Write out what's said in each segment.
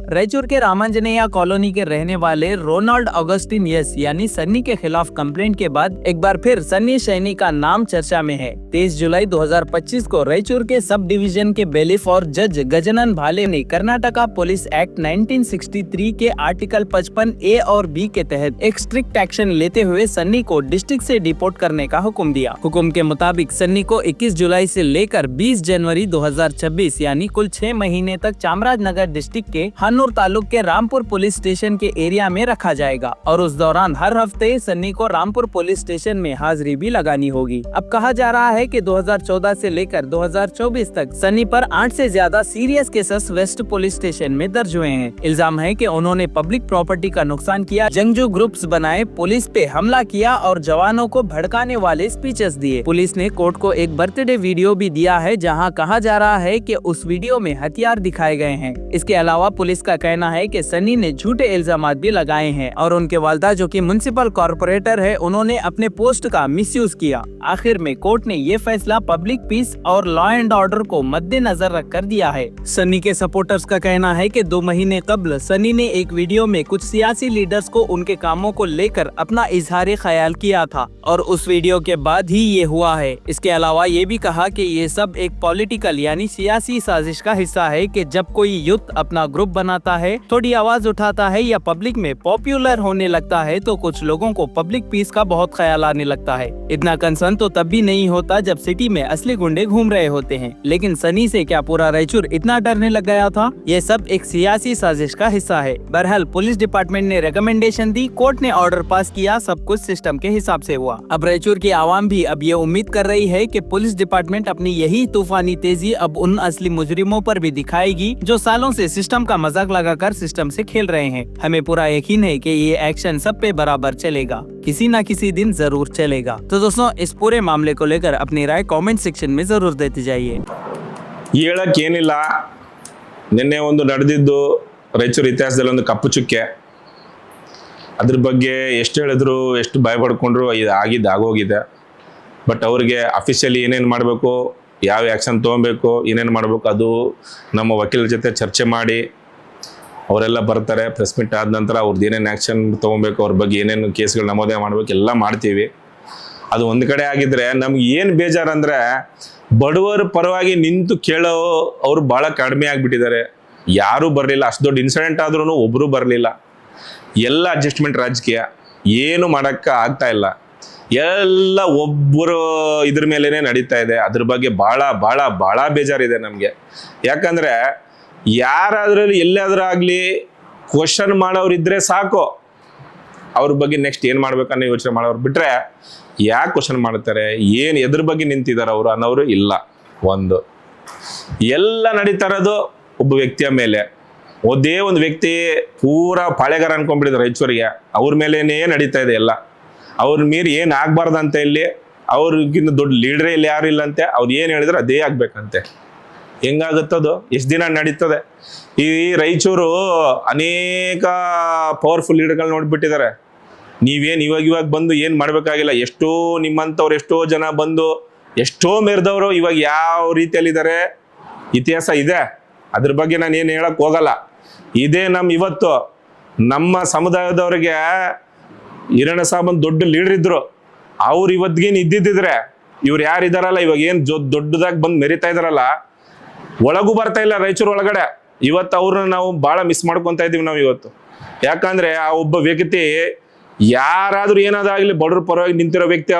रायचूर के रामांजनेया कॉलोनी के रहने वाले रोनाल्ड ऑगस्टिन यस यानी सन्नी के खिलाफ कंप्लेंट के बाद एक बार फिर सन्नी सैनी का नाम चर्चा में है। 23 जुलाई 2025 को रायचूर के सब डिवीजन के बेलिफ और जज गजानन भाले ने कर्नाटका पुलिस एक्ट 1963 के आर्टिकल 55 ए और बी के तहत एक स्ट्रिक्ट एक्शन लेते हुए सन्नी को डिस्ट्रिक्ट से डिपोर्ट करने का हुक्म दिया। हुक्म के मुताबिक सन्नी को 21 जुलाई से लेकर 20 जनवरी 2026 यानी कुल 6 महीने तक चामराजनगर डिस्ट्रिक्ट के हनूर तालुक के रामपुर पुलिस स्टेशन के एरिया में रखा जाएगा और उस दौरान हर हफ्ते सन्नी को रामपुर पुलिस स्टेशन में हाजिरी भी लगानी होगी। अब कहा जा रहा है कि 2014 से लेकर 2024 तक सन्नी पर 8 से ज्यादा serious cases waste police station में दर्ज हुए हैं। इल्जाम है कि उन्होंने पब्लिक प्रॉपर्टी का नुकसान किया, जंगजू ग्रुप्स बनाए, पुलिस पे हमला किया और जवानों को भड़काने वाले स्पीचेस दिए। पुलिस ने कोर्ट को एक बर्थडे वीडियो भी दिया है जहां कहा जा रहा है कि उस वीडियो में हथियार दिखाए गए हैं। इसके अलावा पुलिस का कहना है कि सन्नी ने झूठे इल्जामात भी लगाए हैं और उनके वालदा जो कि म्युनिसिपल कॉर्पोरेटर है उन्होंने अपने पोस्ट का मिसयूज किया। आखिर में कोर्ट ने ये फैसला पब्लिक पीस और लॉ एंड ऑर्डर को मद्देनजर रखकर दिया है। सन्नी के सपोर्टर्स का कहना है कि 2 महीने कबल सन्नी ने एक वीडियो में कुछ सियासी लीडर्स को उनके कामों को लेकर अपना इजहार ख्याल किया था और उस वीडियो के बाद ही ये हुआ है। इसके अलावा ये भी कहा कि ये सब एक पॉलिटिकल यानी सियासी साजिश का हिस्सा है कि जब कोई यूथ अपना ग्रुप बनाता है, थोड़ी आवाज उठाता है या पब्लिक में पॉपुलर होने लगता है तो कुछ लोगों को पब्लिक पीस का बहुत ख्याल आने लगता है। इतना कंसर्न तो तब भी नहीं होता जब सिटी में असली गुंडे घूम रहे होते हैं। लेकिन सनी से क्या पूरा रायचूर इतना डरने लग गया था? ये सब एक सियासी साजिश का हिस्सा है। बहरहाल पुलिस डिपार्टमेंट ने रिकमेंडेशन दी, कोर्ट ने ऑर्डर पास किया, सब कुछ सिस्टम के हिसाब से हुआ। अब रायचूर की आवाम भी अब ये उम्मीद कर रही है कि पुलिस डिपार्टमेंट अपनी यही तूफानी तेजी अब उन असली मुजरिमों पर भी दिखाएगी जो सालों से सिस्टम का मजाक लगाकर सिस्टम से खेल रहे हैं। हमें पूरा यकीन है कि ये एक्शन सब पे बराबर चलेगा, किसी न किसी दिन जरूर चलेगा। तो दोस्तों इस पूरे मामले को लेकर अपनी राय कमेंट सेक्शन में जरूर देते जाइए। ಹೇಳಕ್ಕೇನಿಲ್ಲ, ನಿನ್ನೆ ಒಂದು ನಡೆದಿದ್ದು ರಾಯಚೂರು ಇತಿಹಾಸದಲ್ಲಿ ಒಂದು ಕಪ್ಪು ಚುಕ್ಕೆ. ಅದ್ರ ಬಗ್ಗೆ ಎಷ್ಟು ಹೇಳಿದ್ರು ಎಷ್ಟು ಭಯ ಪಡ್ಕೊಂಡ್ರು ಇದು ಆಗೋಗಿದೆ. ಬಟ್ ಅವ್ರಿಗೆ ಅಫಿಷಿಯಲಿ ಏನೇನು ಮಾಡಬೇಕು, ಯಾವ ಆ್ಯಕ್ಷನ್ ತೊಗೊಬೇಕು, ಏನೇನು ಮಾಡಬೇಕು ಅದು ನಮ್ಮ ವಕೀಲರ ಜೊತೆ ಚರ್ಚೆ ಮಾಡಿ ಅವರೆಲ್ಲ ಬರ್ತಾರೆ. ಪ್ರೆಸ್ ಮೀಟ್ ಆದ ನಂತರ ಅವ್ರದ್ದು ಏನೇನು ಆ್ಯಕ್ಷನ್ ತೊಗೊಬೇಕು, ಅವ್ರ ಬಗ್ಗೆ ಏನೇನು ಕೇಸ್ಗಳು ನಮೂದೆ ಮಾಡಬೇಕು ಎಲ್ಲ ಮಾಡ್ತೀವಿ. ಅದು ಒಂದು ಕಡೆ ಆಗಿದ್ರೆ ನಮ್ಗೆ ಏನು ಬೇಜಾರು ಅಂದರೆ ಬಡವರ ಪರವಾಗಿ ನಿಂತು ಕೇಳೋ ಅವರು ಭಾಳ ಕಡಿಮೆ ಆಗಿಬಿಟ್ಟಿದ್ದಾರೆ. ಯಾರೂ ಬರಲಿಲ್ಲ. ಅಷ್ಟು ದೊಡ್ಡ ಇನ್ಸಿಡೆಂಟ್ ಆದ್ರೂ ಒಬ್ಬರು ಬರಲಿಲ್ಲ. ಎಲ್ಲ ಅಡ್ಜಸ್ಟ್ಮೆಂಟ್ ರಾಜಕೀಯ, ಏನು ಮಾಡೋಕ್ಕೆ ಆಗ್ತಾ ಇಲ್ಲ. ಎಲ್ಲ ಒಬ್ಬರು ಇದ್ರ ಮೇಲೇ ನಡೀತಾ ಇದೆ. ಅದ್ರ ಬಗ್ಗೆ ಭಾಳ ಭಾಳ ಭಾಳ ಬೇಜಾರಿದೆ ನಮಗೆ. ಯಾಕಂದರೆ ಯಾರಾದ್ರೂ ಎಲ್ಲಾದ್ರೂ ಆಗಲಿ ಕ್ವಶನ್ ಮಾಡೋರಿದ್ರೆ ಸಾಕು, ಅವ್ರ ಬಗ್ಗೆ ನೆಕ್ಸ್ಟ್ ಏನು ಮಾಡ್ಬೇಕನ್ನೋ ಯೋಚನೆ ಮಾಡೋರು ಬಿಟ್ಟರೆ ಯಾಕೆ ಕ್ವಶನ್ ಮಾಡ್ತಾರೆ, ಏನು ಎದ್ರ ಬಗ್ಗೆ ನಿಂತಿದ್ದಾರೆ ಅವರು ಅನ್ನೋರು ಇಲ್ಲ. ಒಂದು ಎಲ್ಲ ನಡೀತಾ ಇರೋದು ಒಬ್ಬ ವ್ಯಕ್ತಿಯ ಮೇಲೆ. ಒಂದೇ ಒಂದು ವ್ಯಕ್ತಿ ಪೂರಾ ಪಾಳೆಗಾರ ಅನ್ಕೊಂಡ್ಬಿಟ್ಟಿದ್ರು ರಾಯಚೂರಿಗೆ, ಅವ್ರ ಮೇಲೇನೇ ನಡೀತಾ ಇದೆ ಎಲ್ಲ. ಅವ್ರ ಮೀರಿ ಏನು ಆಗ್ಬಾರ್ದಂತೆ, ಇಲ್ಲಿ ಅವ್ರಿಗಿಂತ ದೊಡ್ಡ ಲೀಡ್ರೇ ಇಲ್ಲಿ ಯಾರು ಇಲ್ಲಂತೆ. ಅವ್ರು ಏನು ಹೇಳಿದ್ರೆ ಅದೇ ಆಗ್ಬೇಕಂತೆ. ಹೆಂಗಾಗುತ್ತದು? ಎಷ್ಟು ದಿನ ನಡೀತದೆ? ಈ ರಾಯಚೂರು ಅನೇಕ ಪವರ್ಫುಲ್ ಲೀಡರ್ಗಳು ನೋಡ್ಬಿಟ್ಟಿದ್ದಾರೆ. ನೀವೇನು ಇವಾಗ ಬಂದು ಏನು ಮಾಡಬೇಕಾಗಿಲ್ಲ. ಎಷ್ಟೋ ನಿಮ್ಮಂಥವ್ರು ಎಷ್ಟೋ ಜನ ಬಂದು ಎಷ್ಟೋ ಮೇರ್ದವರು ಇವಾಗ ಯಾವ ರೀತಿಯಲ್ಲಿದ್ದಾರೆ ಇತಿಹಾಸ ಇದೆ. ಅದ್ರ ಬಗ್ಗೆ ನಾನು ಏನು ಹೇಳಕ್ಕೆ ಹೋಗಲ್ಲ. ಇದೇ ಇವತ್ತು ನಮ್ಮ ಸಮುದಾಯದವ್ರಿಗೆ ಹಿರಣ್ಯ ಸಾಬನ್ ದೊಡ್ಡ ಲೀಡರ್ ಇದ್ರು. ಅವ್ರು ಇವತ್ತಿಗೇನು ಇದ್ದಿದ್ದಿದ್ರೆ ಇವ್ರು ಯಾರಿದಾರಲ್ಲ ಇವಾಗ ಏನು ದೊಡ್ಡದಾಗಿ ಬಂದು ಮೆರಿತಾ ಇದಾರಲ್ಲ, ಒಳಗೂ ಬರ್ತಾ ಇಲ್ಲ ರಾಯಚೂರು ಒಳಗಡೆ. ಇವತ್ತು ಅವ್ರನ್ನ ನಾವು ಭಾಳ ಮಿಸ್ ಮಾಡ್ಕೊತಾ ಇದ್ದೀವಿ ನಾವು ಇವತ್ತು. ಯಾಕಂದರೆ ಆ ಒಬ್ಬ ವ್ಯಕ್ತಿ ಯಾರಾದರೂ ಏನಾದಾಗಲಿ ಬಡವ್ರ ಪರವಾಗಿ ನಿಂತಿರೋ ವ್ಯಕ್ತಿ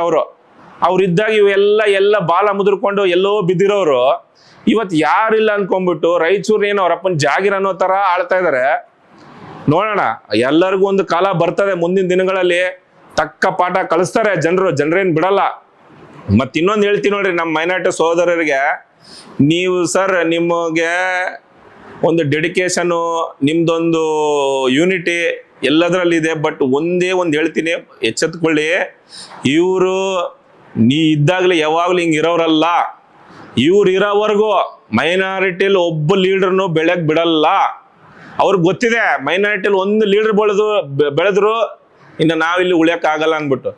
ಅವ್ರಿದ್ದಾಗ ಇವೆಲ್ಲ ಬಾಲ ಮುದುರ್ಕೊಂಡು ಎಲ್ಲೋ ಬಿದ್ದಿರೋರು ಇವತ್ತು ಯಾರಿಲ್ಲ ಅನ್ಕೊಂಡ್ಬಿಟ್ಟು ರಾಯಚೂರು ಏನೋ ಅವ್ರಪ್ಪನ ಜಾಗಿರ್ ಅನ್ನೋ ಥರ ಆಳ್ತಾ ಇದ್ದಾರೆ. ನೋಡೋಣ, ಎಲ್ಲರಿಗೂ ಒಂದು ಕಾಲ ಬರ್ತದೆ ಮುಂದಿನ ದಿನಗಳಲ್ಲಿ, ತಕ್ಕ ಪಾಠ ಕಲಿಸ್ತಾರೆ ಜನರೇನು ಬಿಡಲ್ಲ. ಮತ್ತು ಇನ್ನೊಂದು ಹೇಳ್ತೀನಿ ನೋಡ್ರಿ, ನಮ್ಮ ಮೈನಾರಿಟಿ ಸಹೋದರರಿಗೆ, ನೀವು ಸರ್ ನಿಮಗೆ ಒಂದು ಡೆಡಿಕೇಶನು, ನಿಮ್ದೊಂದು ಯೂನಿಟಿ ಎಲ್ಲದರಲ್ಲಿದೆ. ಬಟ್ ಒಂದೇ ಒಂದು ಹೇಳ್ತೀನಿ, ಎಚ್ಚೆತ್ಕೊಳ್ಳಿ, ಇವರು ನೀ ಇದ್ದಾಗಲೇ ಯಾವಾಗಲೂ ಹಿಂಗೆ ಇರೋರಲ್ಲ. ಇವ್ರು ಇರೋವರೆಗೂ ಮೈನಾರಿಟಿಯಲ್ಲಿ ಒಬ್ಬ ಲೀಡರ್ನು ಬೆಳೆಯಕ್ಕೆ ಬಿಡಲ್ಲ. ಅವ್ರಿಗೆ ಗೊತ್ತಿದೆ ಮೈನಾರಿಟಿಯಲ್ಲಿ ಒಂದು ಲೀಡರ್ ಬೆಳೆದ್ರು ಇನ್ನು ನಾವಿಲ್ಲಿ ಉಳಿಯೋಕ್ಕಾಗಲ್ಲ ಅಂದ್ಬಿಟ್ಟು.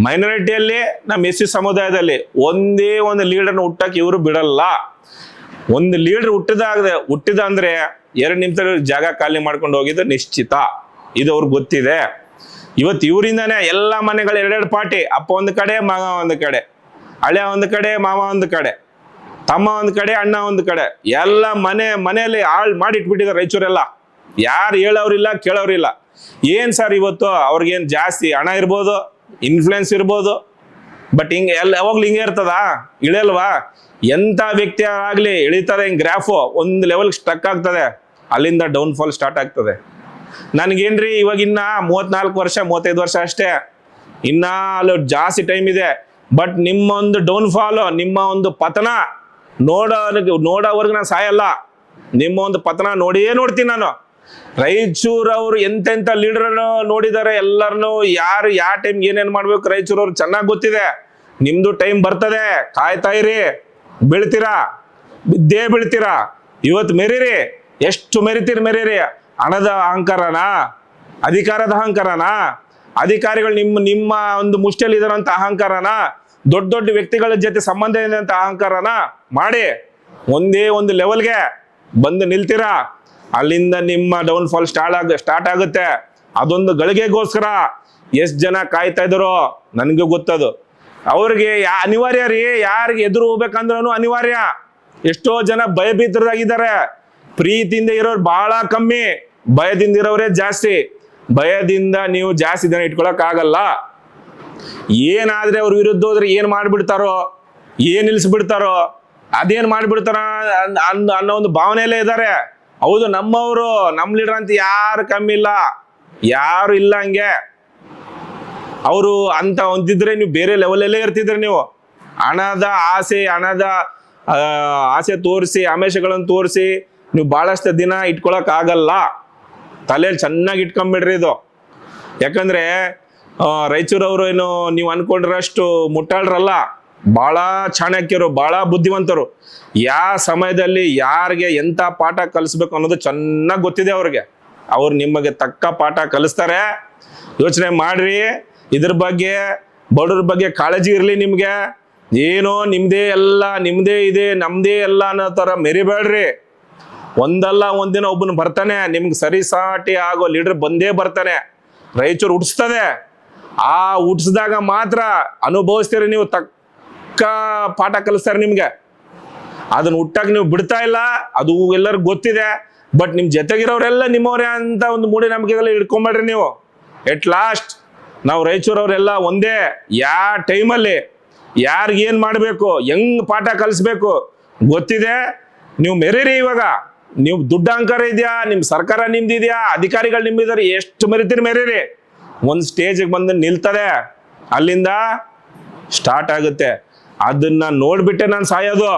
ಮೈನಾರಿಟಿಯಲ್ಲಿ ನಮ್ಮ ಎಸ್ ಸಿ ಸಮುದಾಯದಲ್ಲಿ ಒಂದೇ ಒಂದು ಲೀಡರ್ನ ಹುಟ್ಟಕ್ಕೆ ಇವರು ಬಿಡಲ್ಲ. ಒಂದು ಲೀಡರ್ ಹುಟ್ಟಿದ ಅಂದ್ರೆ 2 ನಿಮಿಷದಲ್ಲಿ ಜಾಗ ಖಾಲಿ ಮಾಡ್ಕೊಂಡು ಹೋಗಿದ್ದು ನಿಶ್ಚಿತ. ಇದು ಅವ್ರಿಗೆ ಗೊತ್ತಿದೆ. ಇವತ್ತು ಇವರಿಂದಾನೆ ಎಲ್ಲ ಮನೆಗಳು 2 ಪಾರ್ಟಿ, ಅಪ್ಪ ಒಂದು ಕಡೆ, ಮಗ ಒಂದು ಕಡೆ, ಹಳೆ ಒಂದು ಕಡೆ, ಮಾವ ಒಂದು ಕಡೆ, ತಮ್ಮ ಒಂದು ಕಡೆ, ಅಣ್ಣ ಒಂದು ಕಡೆ, ಎಲ್ಲ ಮನೆಯಲ್ಲಿ ಹಾಳು ಮಾಡಿ ಇಟ್ಬಿಟ್ಟಿದ್ದಾರೆ ರಾಯಚೂರೆಲ್ಲ. ಯಾರು ಹೇಳೋರಿಲ್ಲ, ಕೇಳೋರಿಲ್ಲ. ಏನ್ ಸರ್ ಇವತ್ತು ಅವ್ರಿಗೇನು ಜಾಸ್ತಿ ಹಣ ಇರ್ಬೋದು, ಇನ್ಫ್ಲುಯೆನ್ಸ್ ಇರ್ಬೋದು, ಬಟ್ ಹಿಂಗೆ ಯಾವಾಗ್ಲೂ ಹಿಂಗೆ ಇರ್ತದ? ಇಳಿಯಲ್ವಾ? ಎಂಥ ವ್ಯಕ್ತಿ ಆಗ್ಲಿ ಇಳಿತದೆ ಹಿಂಗೆ ಗ್ರಾಫು, ಒಂದು ಲೆವೆಲ್ ಸ್ಟ್ರಕ್ ಆಗ್ತದೆ, ಅಲ್ಲಿಂದ ಡೌನ್ಫಾಲ್ ಸ್ಟಾರ್ಟ್ ಆಗ್ತದೆ. ನನಗೇನ್ರಿ ಇವಾಗ ಇನ್ನ 34 ವರ್ಷ 35 ವರ್ಷ ಅಷ್ಟೇ, ಇನ್ನ ಅಲ್ಲಿ ಜಾಸ್ತಿ ಟೈಮ್ ಇದೆ. ಬಟ್ ನಿಮ್ಮ ಒಂದು ಡೌನ್ಫಾಲು, ನಿಮ್ಮ ಒಂದು ಪತನ ನೋಡೋವರೆಗೆ ನಾನು ಸಾಯಲ್ಲ. ನಿಮ್ಮ ಒಂದು ಪತನ ನೋಡಿಯೇ ನೋಡ್ತೀನಿ ನಾನು. ರಾಯಚೂರವ್ರು ಎಂತೆಂಥ ಲೀಡರ್ ನೋಡಿದ್ದಾರೆ ಎಲ್ಲರನ್ನು, ಯಾರು ಯಾವ ಟೈಮ್ಗೆ ಏನೇನು ಮಾಡ್ಬೇಕು ರಾಯಚೂರವ್ರು ಚೆನ್ನಾಗಿ ಗೊತ್ತಿದೆ. ನಿಮ್ದು ಟೈಮ್ ಬರ್ತದೆ, ಕಾಯ್ತಾ ಇರಿ. ಬೀಳ್ತೀರಾ, ಬಿದ್ದೇ ಬೀಳ್ತೀರಾ. ಇವತ್ತು ಮೆರೀರಿ, ಎಷ್ಟು ಮೆರಿತೀರಿ ಮೆರೀರಿ. ಹಣದ ಅಹಂಕಾರನ, ಅಧಿಕಾರದ ಅಹಂಕಾರನ, ಅಧಿಕಾರಿಗಳು ನಿಮ್ಮ ಒಂದು ಮುಷ್ಟಿಯಲ್ಲಿ ಇದಾರಂತ ಅಹಂಕಾರನ, ದೊಡ್ಡ ದೊಡ್ಡ ವ್ಯಕ್ತಿಗಳ ಜೊತೆ ಸಂಬಂಧ ಇದೆ ಅಂತ ಅಹಂಕಾರನ ಮಾಡಿ ಒಂದೇ ಒಂದು ಲೆವೆಲ್ಗೆ ಬಂದು ನಿಲ್ತೀರಾ. ಅಲ್ಲಿಂದ ನಿಮ್ಮ ಡೌನ್ಫಾಲ್ ಸ್ಟಾರ್ಟ್ ಆಗುತ್ತೆ. ಅದೊಂದು ಗಳಿಗೆಗೋಸ್ಕರ ಎಷ್ಟು ಜನ ಕಾಯ್ತಾ ಇದ್ದಾರೋ ನನಗೂ ಗೊತ್ತದು. ಅವ್ರಿಗೆ ಅನಿವಾರ್ಯ ರೀ, ಯಾರಿಗೆ ಎದುರು ಹೋಗ್ಬೇಕಂದ್ರೂ ಅನಿವಾರ್ಯ. ಎಷ್ಟೋ ಜನ ಭಯಭೀತರಾಗಿದ್ದಾರೆ. ಪ್ರೀತಿಯಿಂದ ಇರೋರು ಬಹಳ ಕಮ್ಮಿ, ಭಯದಿಂದ ಇರೋರೇ ಜಾಸ್ತಿ. ಭಯದಿಂದ ನೀವು ಜಾಸ್ತಿ ದಿನ ಇಟ್ಕೊಳಕ್ ಆಗಲ್ಲ. ಏನಾದ್ರೆ ಅವ್ರ ವಿರುದ್ಧ ಹೋದ್ರೆ ಏನ್ ಮಾಡ್ಬಿಡ್ತಾರೋ, ಏನ್ ನಿಲ್ಸ್ಬಿಡ್ತಾರೋ, ಅದೇನ್ ಮಾಡ್ಬಿಡ್ತಾರ ಅನ್ನೋ ಒಂದು ಭಾವನೆಯಲ್ಲೇ ಇದ್ದಾರೆ. ಹೌದು, ನಮ್ಮವರು, ನಮ್ ಲೀಡರ್ ಅಂತ ಯಾರು ಕಮ್ಮಿ ಇಲ್ಲ, ಯಾರು ಇಲ್ಲ ಹಂಗೆ. ಅವರು ಅಂತ ಹೊಂದಿದ್ರೆ ನೀವು ಬೇರೆ ಲೆವೆಲಲ್ಲೇ ಇರ್ತಿದ್ರಿ. ನೀವು ಹಣದ ಆಸೆ ತೋರಿಸಿ, ಆಮಿಷಗಳನ್ನು ತೋರಿಸಿ ನೀವು ಬಹಳಷ್ಟು ದಿನ ಇಟ್ಕೊಳಕ್ ಆಗಲ್ಲ. ತಲೆಯಲ್ಲಿ ಚೆನ್ನಾಗಿ ಇಟ್ಕೊಂಡ್ಬಿಡ್ರಿ ಇದು. ಯಾಕಂದ್ರೆ ರಾಯಚೂರವರು ಏನು ನೀವು ಅನ್ಕೊಂಡ್ರಷ್ಟು ಮುಟ್ಟಾಳ್ರಲ್ಲ, ಬಹಳ ಚಾಣಕ್ಯರು, ಬಹಳ ಬುದ್ಧಿವಂತರು. ಯಾವ ಸಮಯದಲ್ಲಿ ಯಾರಿಗೆ ಎಂತ ಪಾಠ ಕಲಿಸ್ಬೇಕು ಅನ್ನೋದು ಚೆನ್ನಾಗಿ ಗೊತ್ತಿದೆ ಅವ್ರಿಗೆ. ಅವ್ರು ನಿಮಗೆ ತಕ್ಕ ಪಾಠ ಕಲಿಸ್ತಾರೆ. ಯೋಚನೆ ಮಾಡ್ರಿ ಇದ್ರ ಬಗ್ಗೆ. ಬಡವ್ರ ಬಗ್ಗೆ ಕಾಳಜಿ ಇರ್ಲಿ ನಿಮ್ಗೆ. ಏನೋ ನಿಮ್ದೇ ಎಲ್ಲ, ನಿಮ್ದೇ ಇದೆ, ನಮ್ದೇ ಎಲ್ಲ ಅನ್ನೋ ತರ ಮೆರಿಬೇಡ್ರಿ. ಒಂದಲ್ಲ ಒಂದಿನ ಒಬ್ಬನು ಬರ್ತಾನೆ, ನಿಮ್ಗೆ ಸರಿಸಾಟಿ ಆಗೋ ಲೀಡರ್ ಬಂದೇ ಬರ್ತಾನೆ. ರಾಯಚೂರು ಹುಟ್ಟಿಸ್ತದೆ. ಆ ಹುಟ್ಟಿಸಿದಾಗ ಮಾತ್ರ ಅನುಭವಿಸ್ತೀರಿ ನೀವು, ತಕ್ಕ ಪಾಠ ಕಲಿಸ್ತಾರೆ ನಿಮ್ಗೆ. ಅದನ್ನ ಹುಟ್ಟಾಗ ನೀವು ಬಿಡ್ತಾ ಇಲ್ಲ, ಅದು ಎಲ್ಲರಿಗೂ ಗೊತ್ತಿದೆ. ಬಟ್ ನಿಮ್ ಜೊತೆಗಿರೋರೆಲ್ಲ ನಿಮ್ಮವ್ರೆ ಅಂತ ಒಂದು ಮೂಢನಂಬಿಕೆಗಳು ಇಟ್ಕೊಂಬೇಡ್ರಿ ನೀವು. ಎಟ್ ಲಾಸ್ಟ್ ನಾವು ರಾಯಚೂರವ್ರೆಲ್ಲ ಒಂದೇ. ಯಾವ ಟೈಮಲ್ಲಿ ಯಾರಿಗೇನ್ ಮಾಡ್ಬೇಕು, ಹೆಂಗ್ ಪಾಠ ಕಲಿಸ್ಬೇಕು ಗೊತ್ತಿದೆ. ನೀವು ಮೆರೀರಿ. ಇವಾಗ ನೀವು ದುಡ್ಡು ಅಹಂಕಾರ ಇದೆಯಾ, ನಿಮ್ ಸರ್ಕಾರ ನಿಮ್ದಿದ್ಯಾ, ಅಧಿಕಾರಿಗಳು ನಿಮ್ದಿದ್ದಾರೆ, ಎಷ್ಟು ಮೆರಿತೀರಿ ಮೆರೀರಿ. ಒಂದು ಸ್ಟೇಜಿಗೆ ಬಂದು ನಿಲ್ತದೆ, ಅಲ್ಲಿಂದ ಸ್ಟಾರ್ಟ್ ಆಗುತ್ತೆ. ಅದನ್ನ ನೋಡ್ಬಿಟ್ಟೆ ನಾನು ಸಾಯೋದು.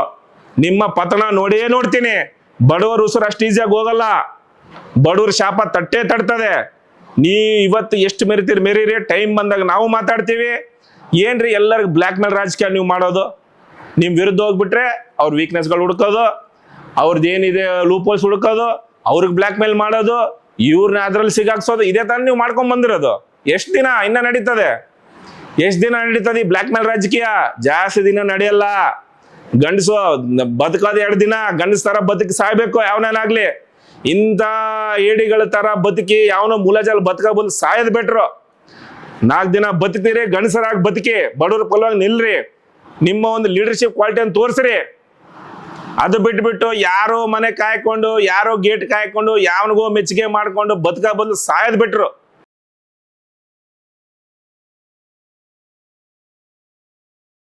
ನಿಮ್ಮ ಪತನ ನೋಡಿಯೇ ನೋಡ್ತೀನಿ. ಬಡವರ ಉಸಿರು ಅಷ್ಟು ಈಸಿಯಾಗಿ ಹೋಗಲ್ಲ. ಬಡವ್ರ ಶಾಪ ತಡ್ತದೆ. ನೀ ಇವತ್ತು ಎಷ್ಟು ಮೆರೀರಿ. ಟೈಮ್ ಬಂದಾಗ ನಾವು ಮಾತಾಡ್ತೀವಿ. ಏನ್ರಿ ಎಲ್ಲರಿಗೂ ಬ್ಲ್ಯಾಕ್ ಮೇಲ್ ರಾಜಕೀಯ ನೀವು ಮಾಡೋದು? ನಿಮ್ ವಿರುದ್ಧ ಹೋಗ್ಬಿಟ್ರೆ ಅವ್ರ ವೀಕ್ನೆಸ್ಗಳು ಹುಡ್ಕೋದು, ಅವ್ರದ್ದು ಏನಿದೆ ಲೂಪೋಲ್ಸ್ ಹುಡ್ಕೋದು, ಅವ್ರಿಗೆ ಬ್ಲ್ಯಾಕ್ ಮೇಲ್ ಮಾಡೋದು, ಇವ್ರನ್ನ ಅದ್ರಲ್ಲಿ ಸಿಗಾಕ್ಸೋದು. ಇದೇ ತಾನೇ ನೀವು ಮಾಡ್ಕೊಂಡ್ ಬಂದಿರೋದು. ಎಷ್ಟು ದಿನ ಇನ್ನ ನಡೀತದೆ? ಎಷ್ಟು ದಿನ ನಡೀತದೆ ಈ ಬ್ಲ್ಯಾಕ್ ಮೇಲ್ ರಾಜಕೀಯ? ಜಾಸ್ತಿ ದಿನ ನಡೆಯಲ್ಲ. ಗಂಡಸು ಬದುಕೋದು 2 ದಿನ, ಗಂಡಸ್ ತರ ಬದುಕಿ ಸಾಯ್ಬೇಕು ಯಾವನಾಗ್ಲಿ. ಇಂಥ ಏಡಿಗಳ ತರ ಬದುಕಿ ಯಾವನೋ ಮೂಲಜಾಲ ಬದುಕ ಬಂದು ಸಾಯದ್ ಬೆಟ್ರು. 4 ದಿನ ಬದುಕ್ತೀರಿ, ಗಂಡಸರಾಗಿ ಬದುಕಿ, ಬಡವ್ರ ಪರವಾಗಿ ನಿಲ್ರಿ. ನಿಮ್ಮ ಒಂದು ಲೀಡರ್ಶಿಪ್ ಕ್ವಾಲಿಟಿಯನ್ನು ತೋರಿಸ್ರಿ. ಅದು ಬಿಟ್ಬಿಟ್ಟು ಯಾರೋ ಮನೆ ಕಾಯ್ಕೊಂಡು, ಯಾರೋ ಗೇಟ್ ಕಾಯ್ಕೊಂಡು, ಯಾವನಿಗೋ ಮೆಚ್ಚುಗೆ ಮಾಡ್ಕೊಂಡು ಬದುಕ ಬಂದು ಸಾಯದ್ ಬಿಟ್ರು.